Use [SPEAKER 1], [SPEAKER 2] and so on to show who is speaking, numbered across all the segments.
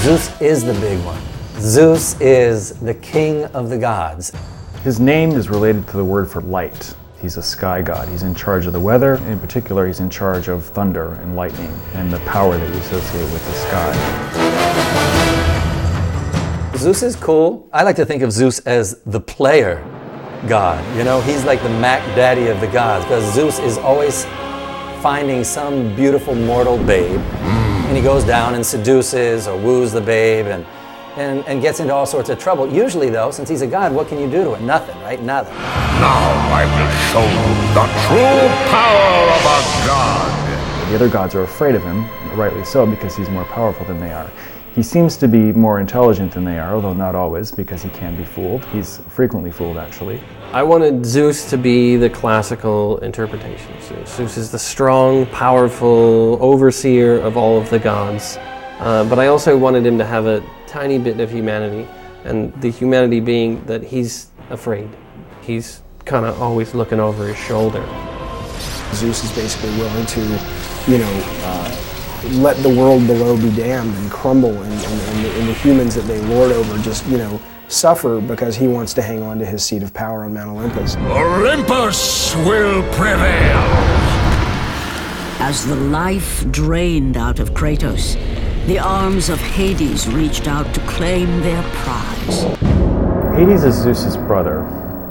[SPEAKER 1] Zeus is the big one. Zeus is the king of the gods.
[SPEAKER 2] His name is related to the word for light. He's a sky god. He's in charge of the weather. In particular, he's in charge of thunder and lightning and the power that you associate with the sky.
[SPEAKER 1] Zeus is cool. I like to think of Zeus as the player god. You know, he's like the Mac Daddy of the gods, because Zeus is always finding some beautiful mortal babe, and he goes down and seduces or woos the babe and gets into all sorts of trouble. Usually though, since he's a god, what can you do to it? Nothing, right? Nothing.
[SPEAKER 3] Now I will show you the true power of a god.
[SPEAKER 2] The other gods are afraid of him, rightly so, because he's more powerful than they are. He seems to be more intelligent than they are, although not always, because he can be fooled. He's frequently fooled, actually.
[SPEAKER 4] I wanted Zeus to be the classical interpretation. Zeus is the strong, powerful overseer of all of the gods. But I also wanted him to have a tiny bit of humanity, and the humanity being that he's afraid. He's kind of always looking over his shoulder.
[SPEAKER 5] Zeus is basically willing to, let the world below be damned and crumble, and the humans that they lord over just, suffer because he wants to hang on to his seat of power on Mount Olympus.
[SPEAKER 3] Olympus will prevail.
[SPEAKER 6] As the life drained out of Kratos, the arms of Hades reached out to claim their prize.
[SPEAKER 2] Hades is Zeus's brother,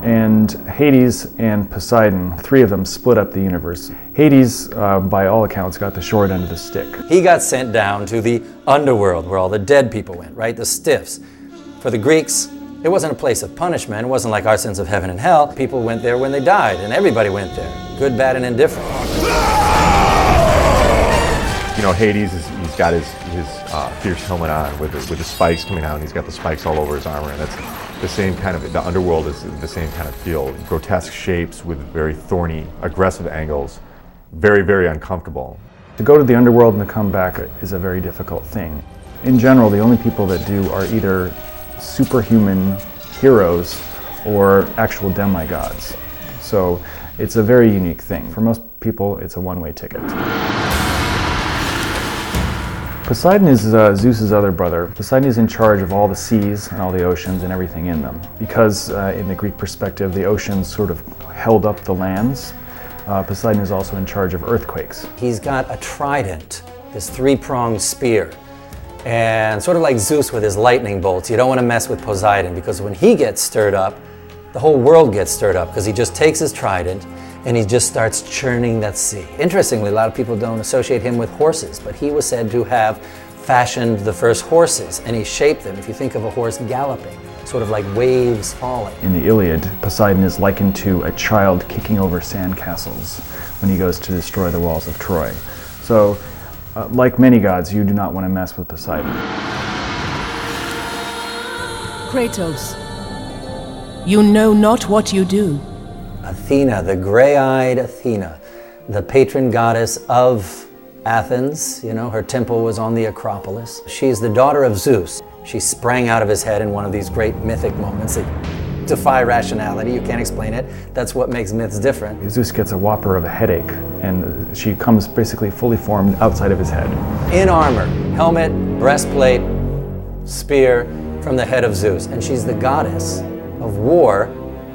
[SPEAKER 2] and Hades and Poseidon, three of them, split up the universe. Hades, by all accounts, got the short end of the stick.
[SPEAKER 1] He got sent down to the underworld where all the dead people went, right? The stiffs. For the Greeks, it wasn't a place of punishment. It wasn't like our sense of heaven and hell. People went there when they died, and everybody went there, good, bad, and indifferent.
[SPEAKER 7] Hades, he's got his fierce helmet on with the spikes coming out, and he's got the spikes all over his armor, and that's the same kind of, the underworld is the same kind of feel. Grotesque shapes with very thorny, aggressive angles, very, very uncomfortable.
[SPEAKER 2] To go to the underworld and to come back is a very difficult thing. In general, the only people that do are either superhuman heroes or actual demigods. So it's a very unique thing. For most people, it's a one-way ticket. Poseidon is Zeus's other brother. Poseidon is in charge of all the seas and all the oceans and everything in them. Because in the Greek perspective, the oceans sort of held up the lands, Poseidon is also in charge of earthquakes.
[SPEAKER 1] He's got a trident, this three-pronged spear. And sort of like Zeus with his lightning bolts, you don't want to mess with Poseidon, because when he gets stirred up, the whole world gets stirred up, because he just takes his trident and he just starts churning that sea. Interestingly, a lot of people don't associate him with horses, but he was said to have fashioned the first horses, and he shaped them. If you think of a horse galloping, sort of like waves falling.
[SPEAKER 2] In the Iliad, Poseidon is likened to a child kicking over sandcastles when he goes to destroy the walls of Troy. So, like many gods, you do not want to mess with Poseidon.
[SPEAKER 8] Kratos, you know not what you do.
[SPEAKER 1] Athena, the gray-eyed Athena, the patron goddess of Athens. Her temple was on the Acropolis. She's the daughter of Zeus. She sprang out of his head in one of these great mythic moments that defy rationality. You can't explain it. That's what makes myths different.
[SPEAKER 2] Zeus gets a whopper of a headache, and she comes basically fully formed outside of his head.
[SPEAKER 1] In armor, helmet, breastplate, spear from the head of Zeus. And she's the goddess of war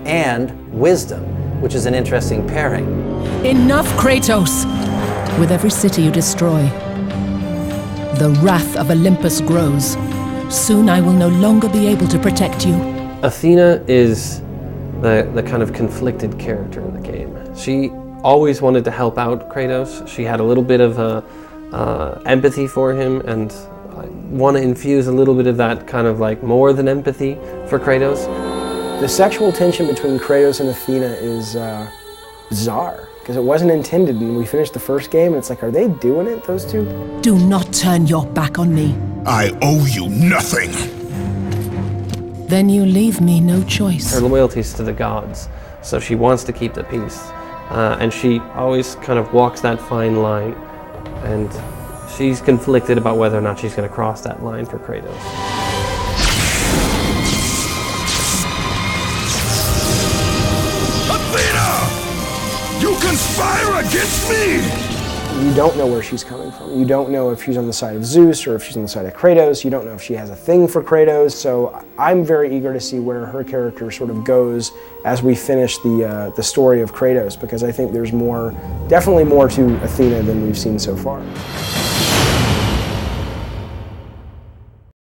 [SPEAKER 1] and wisdom, which is an interesting pairing.
[SPEAKER 8] Enough, Kratos! With every city you destroy, the wrath of Olympus grows. Soon I will no longer be able to protect you.
[SPEAKER 4] Athena is the kind of conflicted character in the game. She always wanted to help out Kratos. She had a little bit of empathy for him, and I want to infuse a little bit of that kind of like more than empathy for Kratos.
[SPEAKER 5] The sexual tension between Kratos and Athena is bizarre, because it wasn't intended, and we finished the first game, and it's like, are they doing it, those two?
[SPEAKER 8] Do not turn your back on me.
[SPEAKER 3] I owe you nothing.
[SPEAKER 8] Then you leave me no choice.
[SPEAKER 4] Her loyalty is to the gods, so she wants to keep the peace. And she always kind of walks that fine line, and she's conflicted about whether or not she's going to cross that line for Kratos.
[SPEAKER 3] You conspire against me!
[SPEAKER 5] You don't know where she's coming from. You don't know if she's on the side of Zeus or if she's on the side of Kratos. You don't know if she has a thing for Kratos. So I'm very eager to see where her character sort of goes as we finish the story of Kratos, because I think there's more, definitely more to Athena than we've seen so far.